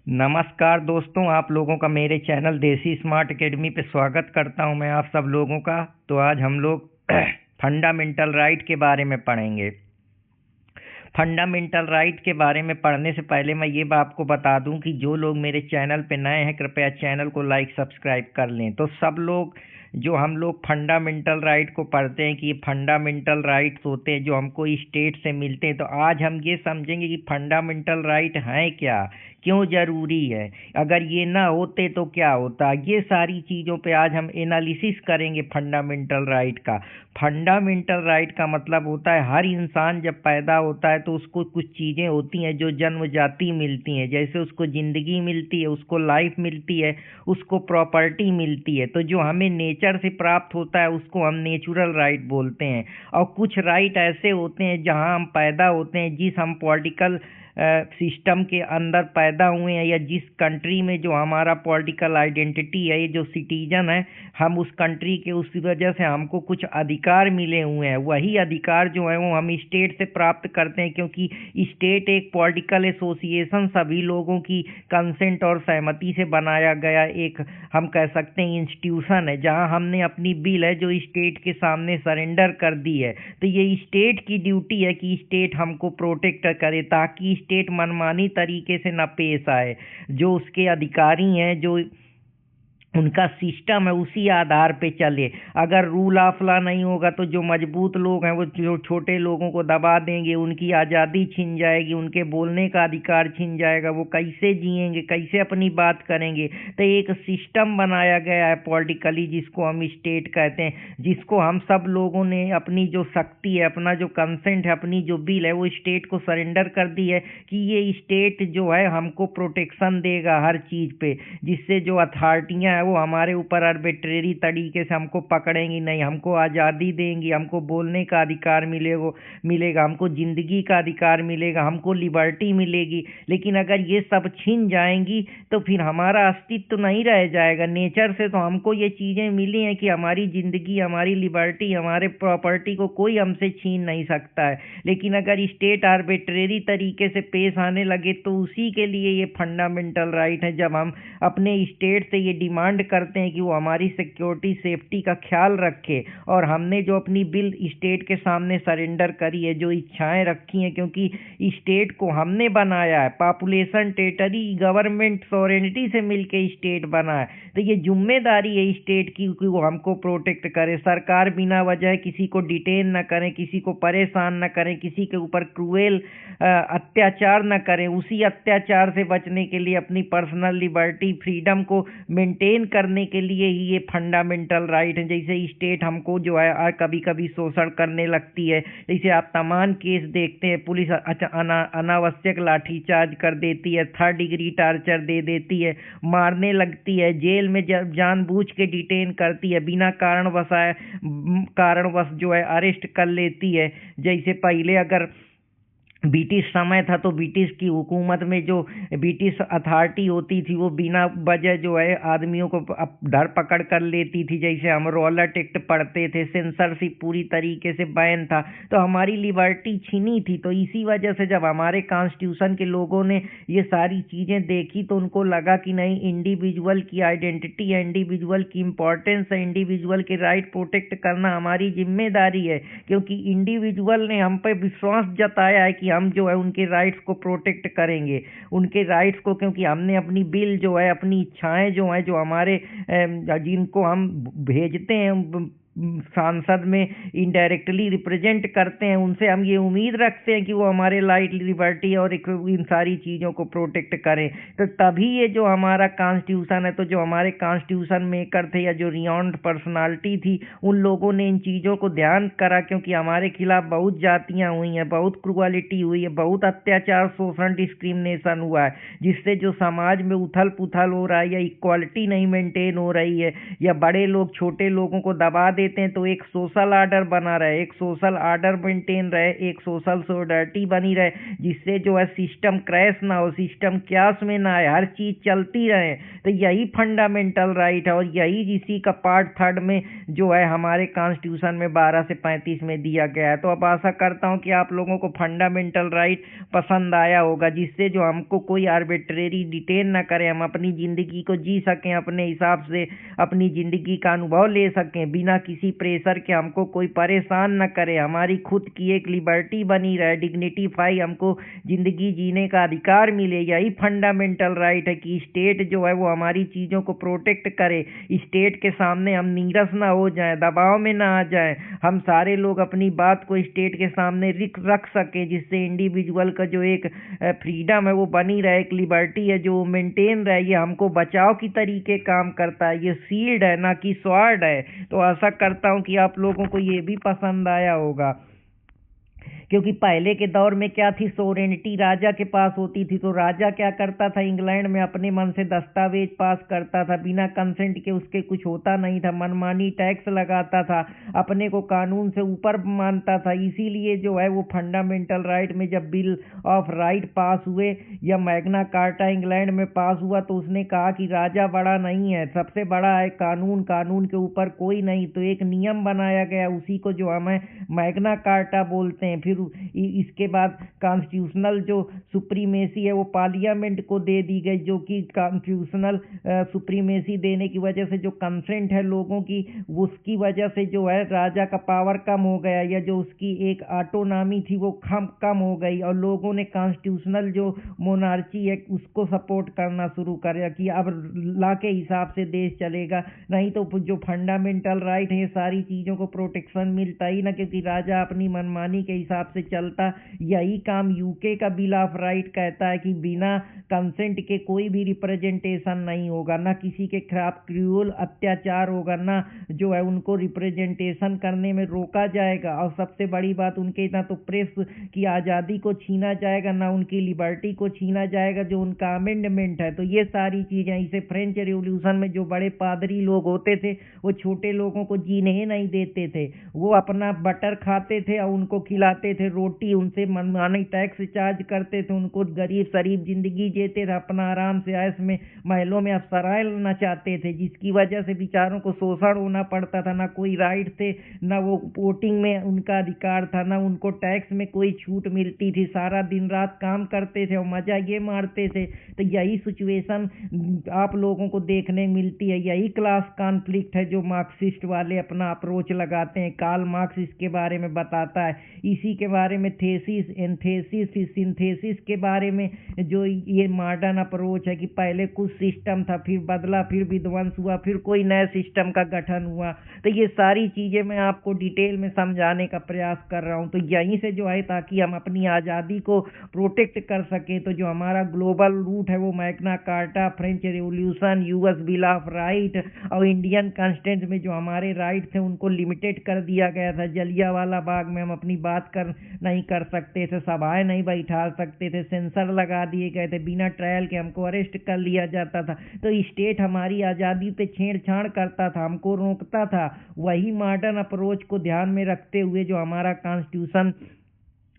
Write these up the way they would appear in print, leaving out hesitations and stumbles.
नमस्कार दोस्तों, आप लोगों का मेरे चैनल देसी स्मार्ट एकेडमी पे स्वागत करता हूं मैं आप सब लोगों का। तो आज हम लोग फंडामेंटल राइट के बारे में पढ़ेंगे। फंडामेंटल राइट के बारे में पढ़ने से पहले मैं ये आपको बता दूं कि जो लोग मेरे चैनल पे नए हैं कृपया चैनल को लाइक सब्सक्राइब कर लें। तो सब लोग जो हम लोग फंडामेंटल राइट को पढ़ते हैं कि ये फंडामेंटल राइट्स होते हैं जो हमको स्टेट से मिलते हैं। तो आज हम ये समझेंगे कि फंडामेंटल राइट हैं क्या, क्यों ज़रूरी है, अगर ये ना होते तो क्या होता। ये सारी चीज़ों पे आज हम एनालिसिस करेंगे फंडामेंटल राइट का। फंडामेंटल राइट का मतलब होता है हर इंसान जब पैदा होता है तो उसको कुछ चीज़ें होती हैं जो जन्मजाति मिलती हैं। जैसे उसको ज़िंदगी मिलती है, उसको लाइफ मिलती है, उसको प्रॉपर्टी मिलती है। तो जो हमें नेचर से प्राप्त होता है उसको हम नेचुरल राइट बोलते हैं। और कुछ राइट ऐसे होते हैं जहां हम पैदा होते हैं, जिस हम पॉलिटिकल सिस्टम के अंदर पैदा हुए हैं या जिस कंट्री में जो हमारा पॉलिटिकल आइडेंटिटी है, ये जो सिटीजन है हम उस कंट्री के, उस वजह से हमको कुछ अधिकार मिले हुए हैं। वही अधिकार जो है वो हम स्टेट से प्राप्त करते हैं, क्योंकि स्टेट एक पॉलिटिकल एसोसिएशन सभी लोगों की कंसेंट और सहमति से बनाया गया एक, हम कह सकते हैं, इंस्टीट्यूशन है जहां हमने अपनी बिल है जो स्टेट के सामने सरेंडर कर दी है। तो ये स्टेट की ड्यूटी है कि स्टेट हमको प्रोटेक्ट करे ताकि स्टेट मनमानी तरीके से न पेश आए। जो उसके अधिकारी हैं, जो उनका सिस्टम है उसी आधार पे चले। अगर रूल ऑफ लॉ नहीं होगा तो जो मजबूत लोग हैं वो जो छोटे लोगों को दबा देंगे, उनकी आज़ादी छिन जाएगी, उनके बोलने का अधिकार छिन जाएगा, वो कैसे जिएंगे, कैसे अपनी बात करेंगे। तो एक सिस्टम बनाया गया है पॉलिटिकली जिसको हम स्टेट कहते हैं, जिसको हम सब लोगों ने अपनी जो शक्ति है, अपना जो कंसेंट है, अपनी जो बिल है वो स्टेट को सरेंडर कर दी है कि ये स्टेट जो है हमको प्रोटेक्शन देगा हर चीज़ पे, जिससे जो अथॉरिटियाँ हैं वो हमारे ऊपर आर्बिट्रेरी तरीके से हमको पकड़ेंगी नहीं, हमको आज़ादी देंगी, हमको बोलने का अधिकार मिलेगा, हमको ज़िंदगी का अधिकार मिलेगा, हमको लिबर्टी मिलेगी। लेकिन अगर ये सब छीन जाएंगी तो फिर हमारा अस्तित्व नहीं रह जाएगा। नेचर से तो हमको ये चीज़ें मिली हैं कि हमारी ज़िंदगी, हमारी लिबर्टी, हमारे प्रॉपर्टी को कोई हमसे छीन नहीं सकता है। लेकिन अगर स्टेट आर्बिट्रेरी तरीके से पेश आने लगे तो उसी के लिए ये फंडामेंटल राइट है। जब हम अपने स्टेट से ये डिमांड करते हैं कि वो हमारी सिक्योरिटी सेफ्टी का ख्याल रखे, और हमने जो अपनी बिल स्टेट के सामने सरेंडर करी है, जो इच्छाएं रखी हैं, क्योंकि स्टेट को हमने बनाया है, पॉपुलेशन, टेरिटरी, गवर्नमेंट, सॉवरेनिटी से मिलके स्टेट बना है। तो ये जिम्मेदारी है स्टेट की कि वो हमको प्रोटेक्ट करे। सरकार बिना वजह किसी को डिटेन न करें, किसी को परेशान न करें, किसी के ऊपर क्रूएल अत्याचार न करें। उसी अत्याचार से बचने के लिए अपनी पर्सनल लिबर्टी, फ्रीडम को मेंटेन करने के लिए ही ये फंडामेंटल राइट है। जैसे स्टेट हमको जो है कभी कभी शोषण करने लगती है, जैसे आप तमाम केस देखते हैं, पुलिस अनावश्यक लाठीचार्ज कर देती है, 3rd डिग्री टार्चर दे देती है, मारने लगती है, जेल में जानबूझ के डिटेन करती है, बिना कारणवश जो है अरेस्ट कर लेती है। जैसे पहले अगर ब्रिटिश समय था तो ब्रिटिश की हुकूमत में जो ब्रिटिश अथॉरिटी होती थी वो बिना वजह जो है आदमियों को धर पकड़ कर लेती थी। जैसे हम रॉलेट एक्ट पढ़ते थे, सेंसरशिप पूरी तरीके से बैन था, तो हमारी लिबर्टी छीनी थी। तो इसी वजह से जब हमारे कॉन्स्टिट्यूशन के लोगों ने ये सारी चीज़ें देखी तो उनको लगा कि नहीं, इंडिविजुअल की आइडेंटिटी है, इंडिविजुअल की इम्पोर्टेंस है, इंडिविजुअल के राइट प्रोटेक्ट करना हमारी जिम्मेदारी है। क्योंकि इंडिविजुअल ने हम पे विश्वास जताया है कि हम जो है उनके राइट्स को प्रोटेक्ट करेंगे, उनके राइट्स को, क्योंकि हमने अपनी बिल जो है, अपनी इच्छाएं जो हैं, जो हमारे जिनको हम भेजते हैं सांसद में इनडायरेक्टली रिप्रेजेंट करते हैं, उनसे हम ये उम्मीद रखते हैं कि वो हमारे लाइट, लिबर्टी और इन सारी चीज़ों को प्रोटेक्ट करें। तो तभी ये जो हमारा कॉन्स्टिट्यूशन है, तो जो हमारे कॉन्स्टिट्यूशन मेकर थे या जो रिनाउंड पर्सनालिटी थी, उन लोगों ने इन चीज़ों को ध्यान करा, क्योंकि हमारे खिलाफ बहुत जातियाँ हुई हैं, बहुत क्रूअलिटी हुई है, बहुत अत्याचार, शोषण, डिस्क्रिमिनेशन हुआ है, जिससे जो समाज में उथल पुथल हो रहा है या इक्वालिटी नहीं मेंटेन हो रही है, या बड़े लोग छोटे लोगों को दबा लेते हैं तो एक सोशल आर्डर बना रहे, एक सोशल आर्डर मेंटेन रहे, एक सोशल सॉलिडरिटी बनी रहे, जिससे जो है सिस्टम क्रैश ना हो, सिस्टम क्यास में ना आए, हर चीज़ चलती रहे। तो यही फंडामेंटल राइट है और यही इसी का पार्ट 3 में जो है हमारे कॉन्स्टिट्यूशन में 12 से 35 में दिया गया है। तो अब आशा करता हूँ कि आप लोगों को फंडामेंटल राइट पसंद आया होगा, जिससे जो हमको कोई आर्बिट्रेरी डिटेन ना करे, हम अपनी ज़िंदगी को जी सकें, अपने हिसाब से अपनी ज़िंदगी का अनुभव ले सकें बिना किसी प्रेशर के, हमको कोई परेशान न करे, हमारी खुद की एक लिबर्टी बनी रहे, डिग्निटीफाई हमको ज़िंदगी जीने का अधिकार मिले। यही फंडामेंटल राइट है कि स्टेट जो है वो हमारी चीज़ों को प्रोटेक्ट करे, स्टेट के सामने हम नीरस ना हो जाएं, दबाव में ना आ जाएं, हम सारे लोग अपनी बात को स्टेट के सामने रख सकें, जिससे इंडिविजुअल का जो एक फ्रीडम है वो बनी रहे, एक लिबर्टी है जो मेंटेन रहे। ये हमको बचाव की तरीके काम करता है, ये शील्ड है ना कि स्वॉर्ड है। तो आशा करता हूँ कि आप लोगों को ये भी पसंद आया होगा, क्योंकि पहले के दौर में क्या थी, सोरेनिटी राजा के पास होती थी। तो राजा क्या करता था, इंग्लैंड में अपने मन से दस्तावेज पास करता था, बिना कंसेंट के उसके कुछ होता नहीं था, मनमानी टैक्स लगाता था, अपने को कानून से ऊपर मानता था। इसीलिए जो है वो फंडामेंटल राइट में जब बिल ऑफ राइट पास हुए या मैग्ना कार्टा इंग्लैंड में पास हुआ, तो उसने कहा कि राजा बड़ा नहीं है, सबसे बड़ा है कानून, कानून के ऊपर कोई नहीं। तो एक नियम बनाया गया, उसी को जो हमें मैग्ना कार्टा बोलते हैं। फिर इसके बाद कॉन्स्टिट्यूशनल जो सुप्रीमेसी है वो पार्लियामेंट को दे दी गई, जो कि कॉन्स्टिट्यूशनल सुप्रीमेसी देने की वजह से जो कंसेंट है लोगों की, उसकी वजह से जो है राजा का पावर कम हो गया, या जो उसकी एक ऑटोनॉमी थी वो कम हो गई, और लोगों ने कॉन्स्टिट्यूशनल जो मोनार्ची है उसको सपोर्ट करना शुरू कर कि अब लॉ के हिसाब से देश चलेगा। नहीं तो जो फंडामेंटल राइट है, सारी चीज़ों को प्रोटेक्शन मिलता ही ना, क्योंकि राजा अपनी मनमानी के हिसाब से चलता। यही काम यूके का बिल ऑफ राइट कहता है कि बिना कंसेंट के कोई भी रिप्रेजेंटेशन नहीं होगा, ना किसी के खिलाफ क्रूअल अत्याचार होगा, ना जो है उनको रिप्रेजेंटेशन करने में रोका जाएगा, और सबसे बड़ी बात उनके ना तो प्रेस की आज़ादी को छीना जाएगा, ना उनकी लिबर्टी को छीना जाएगा, जो उनका अमेंडमेंट है। तो ये सारी चीज़ें, इसे फ्रेंच रिवॉल्यूशन में जो बड़े पादरी लोग होते थे वो छोटे लोगों को जीने ही नहीं देते थे, वो अपना बटर खाते थे और उनको खिलाते थे रोटी, उनसे मनमानी टैक्स चार्ज करते थे, उनको गरीब शरीफ जिंदगी जीते थे, अपना आराम से ऐश में महलों में अफसराएं नचाते थे, जिसकी वजह से बेचारों को शोषण होना पड़ता था, ना कोई राइट थे, ना वो वोटिंग में उनका अधिकार था, ना उनको टैक्स में कोई छूट मिलती थी, सारा दिन रात काम करते थे और मजा ये मारते थे। तो यही सिचुएशन आप लोगों को देखने मिलती है, यही क्लास कॉन्फ्लिक्ट है जो मार्क्सिस्ट वाले अपना अप्रोच लगाते हैं। कार्ल मार्क्स इसके बारे में बताता है, इसी के बारे में थेसिस, एंथेसिस, सिंथेसिस के बारे में जो ये मॉडर्न अप्रोच है कि पहले कुछ सिस्टम था, फिर बदला, फिर विध्वंस हुआ, फिर कोई नए सिस्टम का गठन हुआ। तो ये सारी चीज़ें मैं आपको डिटेल में समझाने का प्रयास कर रहा हूँ। तो यहीं से जो है, ताकि हम अपनी आज़ादी को प्रोटेक्ट कर सकें, तो जो हमारा ग्लोबल रूट है वो Magna carta, French revolution, US bill of right और इंडियन कॉन्स्टिट्यूशन में जो हमारे राइट थे उनको लिमिटेड कर दिया गया था। जलियांवाला बाग में हम अपनी बात नहीं कर सकते थे, सभाएं नहीं बैठा सकते थे, सेंसर लगा दिए गए थे, बिना ट्रायल के हमको अरेस्ट कर लिया जाता था। तो स्टेट हमारी आज़ादी पे छेड़छाड़ करता था, हमको रोकता था। वही मॉडर्न अप्रोच को ध्यान में रखते हुए जो हमारा कॉन्स्टिट्यूशन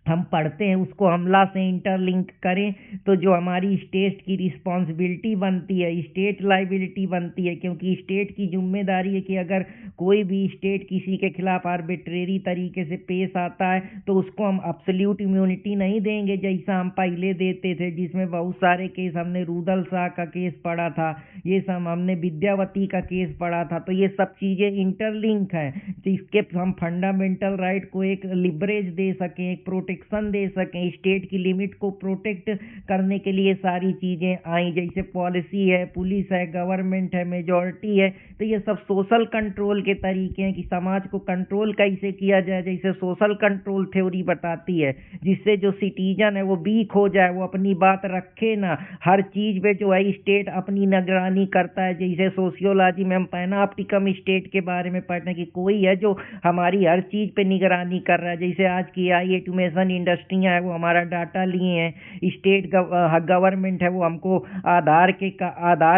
हम पढ़ते हैं उसको हमला से इंटरलिंक करें, तो जो हमारी स्टेट की रिस्पॉन्सिबिलिटी बनती है, स्टेट लाइबिलिटी बनती है, क्योंकि स्टेट की जिम्मेदारी है कि अगर कोई भी स्टेट किसी के खिलाफ आर्बिट्रेरी तरीके से पेश आता है तो उसको हम एब्सोल्यूट इम्यूनिटी नहीं देंगे, जैसा हम पहले देते थे, जिसमें बहुत सारे केस, हमने रुदल शाह का केस पढ़ा था, ये सब हमने विद्यावती का केस पढ़ा था। तो ये सब चीज़ें इंटरलिंक हैं, तो इसके हम फंडामेंटल राइट को एक लिवरेज दे सकें, एक प्रोटेक्शन दे सकें, स्टेट की लिमिट को प्रोटेक्ट करने के लिए सारी चीज़ें आई, जैसे पॉलिसी है, पुलिस है, गवर्नमेंट है, मेजॉरिटी है। तो ये सब सोशल कंट्रोल के तरीके हैं कि समाज को कंट्रोल कैसे किया जाए, जैसे सोशल कंट्रोल थ्योरी बताती है, जिससे जो सिटीजन है वो वीक हो जाए, वो अपनी बात रखे ना, हर चीज़ पे जो है स्टेट अपनी निगरानी करता है। जैसे सोशियोलॉजी में हम पैनोप्टिकम स्टेट के बारे में पढ़ते हैं कि कोई है जो हमारी हर चीज़ पे निगरानी कर रहा है, जैसे आज की ऑटोमेशन इंडस्ट्रियां है वो हमारा डाटा लिए हैं, स्टेट गवर्नमेंट है वो हमको आधार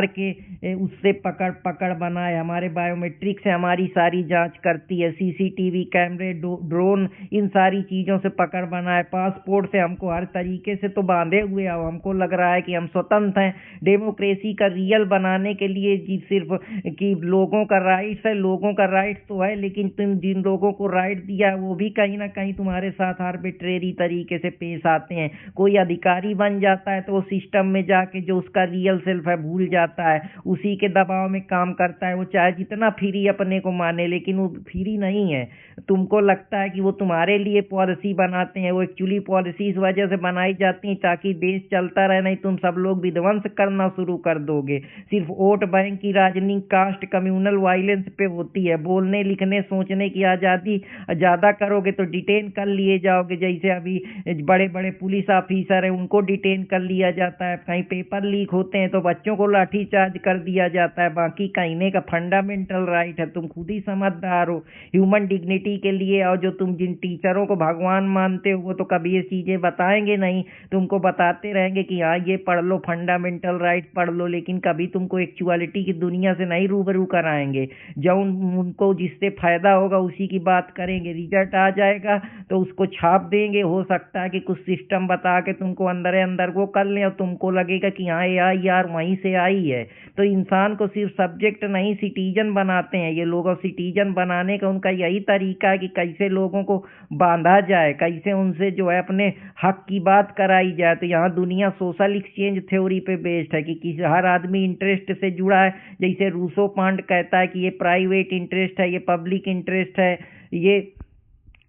के उससे पकड़ पकड़ बनाए, हमारे बायोमेट्रिक से हमारी सारी जांच करती है, सीसीटीवी कैमरे, ड्रोन, इन सारी चीज़ों से पकड़ बनाए, पासपोर्ट से हमको हर तरीके से तो बांधे हुए। अब हमको लग रहा है कि हम स्वतंत्र हैं। डेमोक्रेसी का रियल बनाने के लिए जी सिर्फ कि लोगों का राइट्स है, लोगों का राइट्स तो है, लेकिन तुम जिन लोगों को राइट दिया है वो भी कहीं ना कहीं तुम्हारे साथ आर्बिट्रेरी तरीके से पेश आते हैं। कोई अधिकारी बन जाता है तो वो सिस्टम में जाके जो उसका रियल सेल्फ है भूल जाता है, उसी के दबाव में काम करता है। वो चाहे जितना फ्री अपने को माने, लेकिन वो फ्री नहीं है। तुमको लगता है कि वो तुम्हारे लिए पॉलिसी बनाते हैं, वो एक्चुअली पॉलिसी इस वजह से बनाई जाती है ताकि देश चलता रहे, नहीं तुम सब लोग विध्वंस करना शुरू कर दोगे। सिर्फ वोट बैंक की राजनीति, कास्ट, कम्युनल वायलेंस पे होती है। बोलने, लिखने, सोचने की आज़ादी ज़्यादा करोगे तो डिटेन कर लिए जाओगे। जैसे अभी बड़े बड़े पुलिस ऑफिसर हैं, उनको डिटेन कर लिया जाता है। कहीं पेपर लीक होते हैं तो बच्चों को लाठीचार्ज कर दिया जाता है। बाकी कहने का फंडामेंटल राइट है, तुम खुद ही समझदार हो ह्यूमन डिग्निटी के लिए। और जो तुम जिन टीचरों को भगवान मानते हो वो तो कभी ये चीज़ें बताएंगे नहीं, तुमको बताते रहेंगे कि हाँ ये पढ़ लो, फंडामेंटल राइट पढ़ लो, लेकिन कभी तुमको एक्चुअलिटी की दुनिया से नहीं रूबरू कराएंगे। जो उनको जिससे फायदा होगा उसी की बात करेंगे। रिजल्ट आ जाएगा तो उसको छाप देंगे। हो सकता है कि कुछ सिस्टम बता के तुमको अंदर अंदर वो कर लें और तुमको लगेगा कि हाँ यार वहीं से आई है। तो इंसान को सिर्फ सब्जेक्ट नहीं सिटीजन बनाते हैं ये लोग, और सिटीजन बनाने का उनका यही तरीका है कि कैसे लोगों को बांधा जाए, कैसे उनसे जो है अपने हक की बात कराई जाए। तो यहाँ दुनिया सोशल एक्सचेंज थ्योरी पे बेस्ड है कि हर आदमी इंटरेस्ट से जुड़ा है। जैसे रूसो पांड कहता है कि ये प्राइवेट इंटरेस्ट है, ये पब्लिक इंटरेस्ट है, ये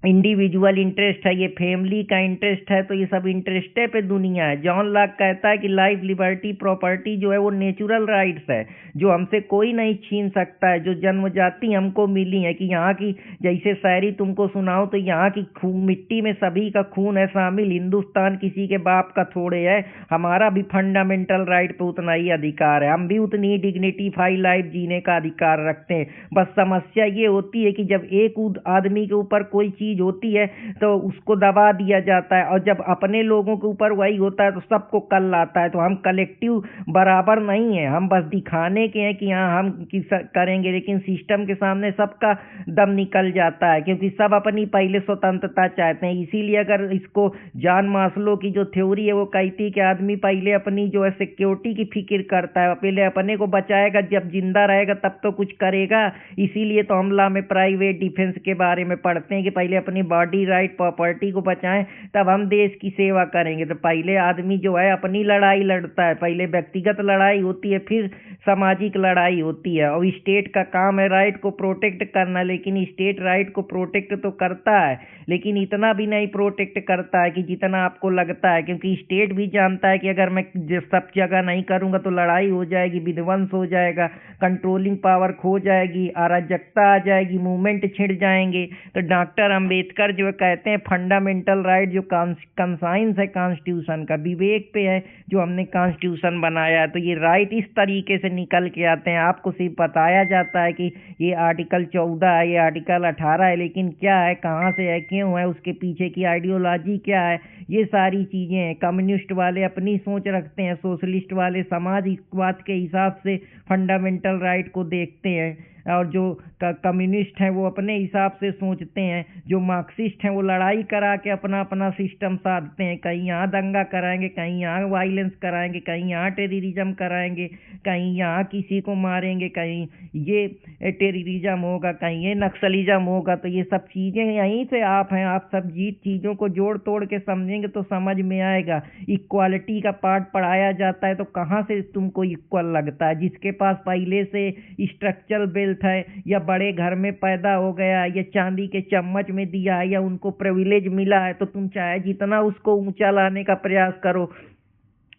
इंडिविजुअल इंटरेस्ट है, ये फैमिली का इंटरेस्ट है। तो ये सब इंटरेस्ट पे दुनिया है। जॉन लॉक कहता है कि लाइफ, लिबर्टी, प्रॉपर्टी जो है वो नेचुरल राइट्स है जो हमसे कोई नहीं छीन सकता है, जो जन्मजाति हमको मिली है। कि यहाँ की जैसे शायरी तुमको सुनाओ तो यहाँ की मिट्टी में सभी का खून है शामिल, हिंदुस्तान किसी के बाप का थोड़े है। हमारा भी फंडामेंटल राइट पे उतना ही अधिकार है, हम भी उतनी डिग्निटीफाई लाइफ जीने का अधिकार रखते हैं। बस समस्या ये होती है कि जब एक आदमी के ऊपर कोई चीज होती है तो उसको दबा दिया जाता है, और जब अपने लोगों के ऊपर वही होता है तो सबको कल आता है। तो हम कलेक्टिव बराबर नहीं है, हम बस दिखाने के हैं कि हाँ हम करेंगे, लेकिन सिस्टम के सामने सबका दम निकल जाता है क्योंकि सब अपनी पहले स्वतंत्रता चाहते हैं। इसीलिए अगर इसको जॉन मास्लो की जो थ्योरी है वो कहती है कि आदमी पहले अपनी जो है सिक्योरिटी की फिक्र करता है, पहले अपने को बचाएगा, जब जिंदा रहेगा तब तो कुछ करेगा। इसीलिए तो हम लॉ में प्राइवेट डिफेंस के बारे में पढ़ते हैं कि पहले अपनी बॉडी राइट, प्रॉपर्टी को बचाएं, तब हम देश की सेवा करेंगे। तो पहले आदमी जो है अपनी लड़ाई लड़ता है, पहले व्यक्तिगत लड़ाई होती है, फिर सामाजिक लड़ाई होती है। और स्टेट का काम है राइट को प्रोटेक्ट करना, लेकिन स्टेट राइट को प्रोटेक्ट तो करता है लेकिन इतना भी नहीं प्रोटेक्ट करता है कि जितना आपको लगता है, क्योंकि स्टेट भी जानता है कि अगर मैं सब जगह नहीं करूंगा तो लड़ाई हो जाएगी, विध्वंस हो जाएगा, कंट्रोलिंग पावर खो जाएगी, अराजकता आ जाएगी, मूवमेंट छिड़ जाएंगे। तो डॉक्टर अंबेडकर जो कहते हैं फंडामेंटल राइट जो कंसाइंस है कॉन्स्टिट्यूशन का, विवेक पे है जो हमने कॉन्स्टिट्यूशन बनाया है। तो ये राइट इस तरीके से निकल के आते हैं, आपको सिर्फ बताया जाता है कि ये आर्टिकल 14 है, ये आर्टिकल 18 है, लेकिन क्या है, कहाँ से है, क्यों है, उसके पीछे की आइडियोलॉजी क्या है, ये सारी चीज़ें हैं। कम्युनिस्ट वाले अपनी सोच रखते हैं, सोशलिस्ट वाले समाजवाद के हिसाब से फंडामेंटल राइट को देखते हैं, और जो कम्युनिस्ट हैं वो अपने हिसाब से सोचते हैं, जो मार्क्सिस्ट हैं वो लड़ाई करा के अपना अपना सिस्टम साधते हैं। कहीं यहाँ दंगा कराएंगे, कहीं यहाँ वायलेंस कराएंगे, कहीं यहाँ टेररिज्म कराएंगे, कहीं यहाँ किसी को मारेंगे, कहीं ये टेररिज्म होगा, कहीं ये नक्सलिज्म होगा। तो ये सब चीज़ें यहीं से आप हैं, आप सब चीज़ों को जोड़ तोड़ के समझेंगे तो समझ में आएगा। इक्वालिटी का पार्ट पढ़ाया जाता है तो कहाँ से तुमको इक्वल लगता है? जिसके पास पहले से स्ट्रक्चरल वेल्थ है, या बड़े घर में पैदा हो गया, या चांदी के चम्मच में दिया है, या उनको प्रिविलेज मिला है, तो तुम चाहे जितना उसको ऊंचा लाने का प्रयास करो,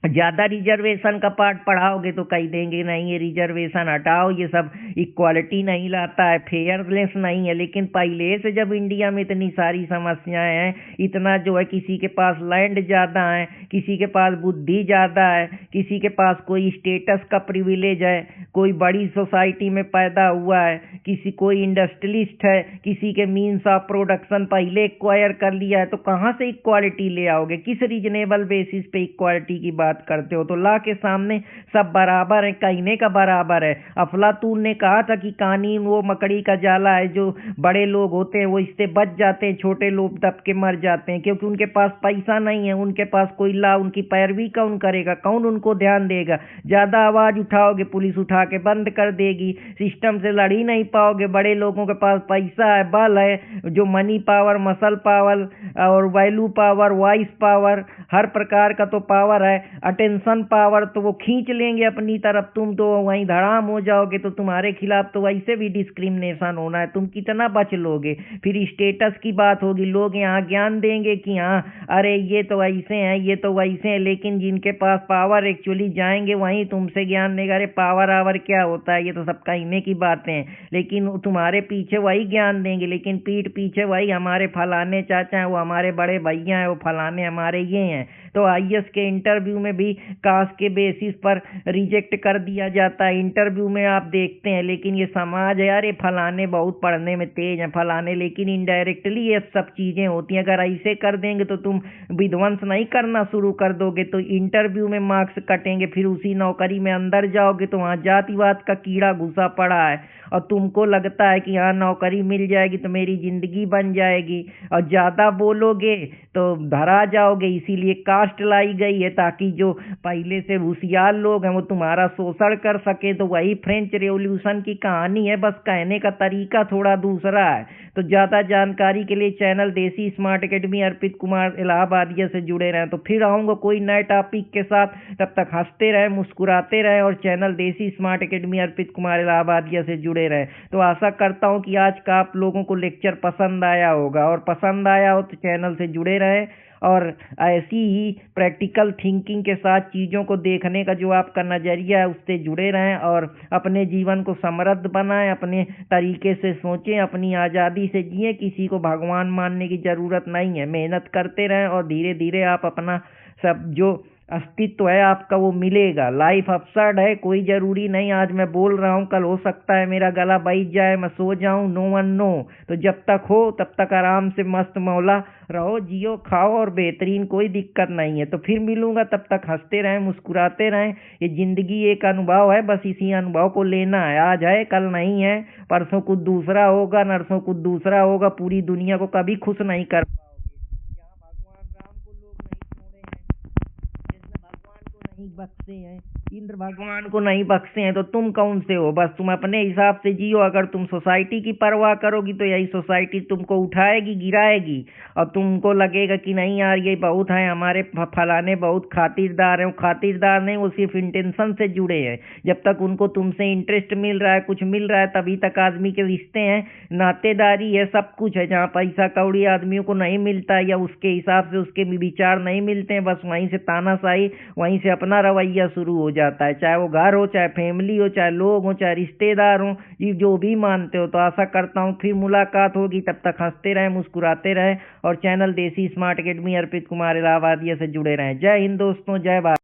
ज़्यादा रिजर्वेशन का पार्ट पढ़ाओगे तो कह देंगे नहीं ये रिजर्वेशन हटाओ, ये सब इक्वालिटी नहीं लाता है, फेयरनेस नहीं है। लेकिन पहले से जब इंडिया में इतनी सारी समस्याएं हैं, इतना जो है किसी के पास लैंड ज़्यादा है, किसी के पास बुद्धि ज़्यादा है, किसी के पास कोई स्टेटस का प्रिविलेज है, कोई बड़ी सोसाइटी में पैदा हुआ है, किसी कोई इंडस्ट्रियलिस्ट है, किसी के मीन्स ऑफ प्रोडक्शन पहले एक्वायर कर लिया है, तो कहाँ से इक्वालिटी ले आओगे? किस रीजनेबल बेसिस पे इक्वालिटी की बात करते हो? तो ला के सामने सब बराबर है, कहने का बराबर है। अफलातून ने कहा था कि कानून वो मकड़ी का जाला है, जो बड़े लोग होते हैं वो इससे बच जाते हैं, छोटे लोग दब के मर जाते हैं, क्योंकि उनके पास पैसा नहीं है, उनके पास कोई ला, उनकी पैरवी कौन करेगा, कौन उनको ध्यान देगा? ज़्यादा आवाज़ उठाओगे पुलिस उठा के बंद कर देगी, सिस्टम से लड़ ही नहीं पाओगे। बड़े लोगों के पास पैसा है, बल है, जो मनी पावर, मसल पावर और वैल्यू पावर, वॉइस पावर, हर प्रकार का तो पावर है, अटेंशन पावर, तो वो खींच लेंगे अपनी तरफ। तुम तो वहीं धड़ाम हो जाओगे, तो तुम्हारे खिलाफ तो वैसे भी डिस्क्रिमिनेशन होना है, तुम कितना बच लोगे? फिर स्टेटस की बात होगी, लोग यहाँ ज्ञान देंगे कि हाँ अरे ये तो ऐसे हैं, ये तो वैसे हैं, लेकिन जिनके पास पावर एक्चुअली जाएंगे वहीं तुमसे ज्ञान देगा, अरे पावर आवर क्या होता है, ये तो सब कहने की बातें हैं। लेकिन तुम्हारे पीछे वही ज्ञान देंगे, लेकिन पीठ पीछे वही हमारे फलाने चाचा हैं, वो हमारे बड़े भैया हैं, वो फलाने हमारे ये हैं। तो आईएएस के इंटरव्यू में भी कास्ट के बेसिस पर रिजेक्ट कर दिया जाता है, इंटरव्यू में आप देखते हैं। लेकिन ये समाज है यार, ये फलाने बहुत पढ़ने में तेज हैं फलाने, लेकिन इनडायरेक्टली ये सब चीज़ें होती हैं। अगर ऐसे कर देंगे तो तुम विध्वंस नहीं करना शुरू कर दोगे, तो इंटरव्यू में मार्क्स कटेंगे, फिर उसी नौकरी में अंदर जाओगे तो वहाँ जातिवाद का कीड़ा घुसा पड़ा है, और तुमको लगता है कि हाँ नौकरी मिल जाएगी तो मेरी ज़िंदगी बन जाएगी, और ज़्यादा बोलोगे तो धरा जाओगे। इसीलिए कास्ट लाई गई है, ताकि जो पहले से होशियार लोग हैं वो तुम्हारा शोषण कर सके। तो वही फ्रेंच रेवोल्यूशन की कहानी है, बस कहने का तरीका थोड़ा दूसरा है। तो ज़्यादा जानकारी के लिए चैनल देसी स्मार्ट एकेडमी अर्पित कुमार इलाहाबादिया से जुड़े रहें। तो फिर आऊँगा कोई नए टॉपिक के साथ, तब तक हंसते रहें, मुस्कुराते रहें, और चैनल देसी स्मार्ट एकेडमी अर्पित कुमार इलाहाबादिया से जुड़े रहें। तो आशा करता हूँ कि आज का आप लोगों को लेक्चर पसंद आया होगा, और पसंद आया हो तो चैनल से जुड़े रहें, और ऐसी ही प्रैक्टिकल थिंकिंग के साथ चीज़ों को देखने का जो आपका नज़रिया है उससे जुड़े रहें, और अपने जीवन को समृद्ध बनाएं, अपने तरीके से सोचें, अपनी आज़ादी से जिएं। किसी को भगवान मानने की ज़रूरत नहीं है, मेहनत करते रहें और धीरे धीरे आप अपना सब जो अस्तित्व है आपका वो मिलेगा। लाइफ अब्सर्ड है, कोई ज़रूरी नहीं आज मैं बोल रहा हूँ कल हो सकता है मेरा गला बैठ जाए, मैं सो जाऊँ, नो वन नो। तो जब तक हो तब तक आराम से मस्त मौला रहो, जियो, खाओ, और बेहतरीन, कोई दिक्कत नहीं है। तो फिर मिलूँगा, तब तक हंसते रहें, मुस्कुराते रहें। ये ज़िंदगी एक अनुभव है, बस इसी अनुभव को लेना है। आज है कल नहीं है, परसों कुछ दूसरा होगा, नरसों कुछ दूसरा होगा। पूरी दुनिया को कभी खुश नहीं कर पाओगे। यहाँ भगवान राम को लोग नहीं छोड़े हैं, कृष्ण भगवान को नहीं बख्शे हैं, इंद्र भगवान को नहीं बख्शे हैं, तो तुम कौन से हो? बस तुम अपने हिसाब से जियो। अगर तुम सोसाइटी की परवाह करोगी तो यही सोसाइटी तुमको उठाएगी, गिराएगी, और तुमको लगेगा कि नहीं यार ये बहुत हैं, हमारे फलाने बहुत खातिरदार हैं। वो खातिरदार नहीं, वो सिर्फ इंटेंशन से जुड़े हैं। जब तक उनको तुमसे इंटरेस्ट मिल रहा है, कुछ मिल रहा है, तभी तक आदमी के रिश्ते हैं, नातेदारी है, सब कुछ है। जहाँ पैसा कौड़ी आदमियों को नहीं मिलता है, या उसके हिसाब से उसके विचार नहीं मिलते हैं, बस वहीं से तानाशाही, वहीं से अपना रवैया शुरू हो जाता है। चाहे वो घर हो, चाहे फैमिली हो, चाहे लोग हो, चाहे रिश्तेदार हो, ये जो भी मानते हो। तो आशा करता हूँ फिर मुलाकात होगी, तब तक हंसते रहें, मुस्कुराते रहें, और चैनल देसी स्मार्ट एकेडमी अर्पित कुमार इलाहाबादिया से जुड़े रहें। जय हिंद दोस्तों, जय भारत।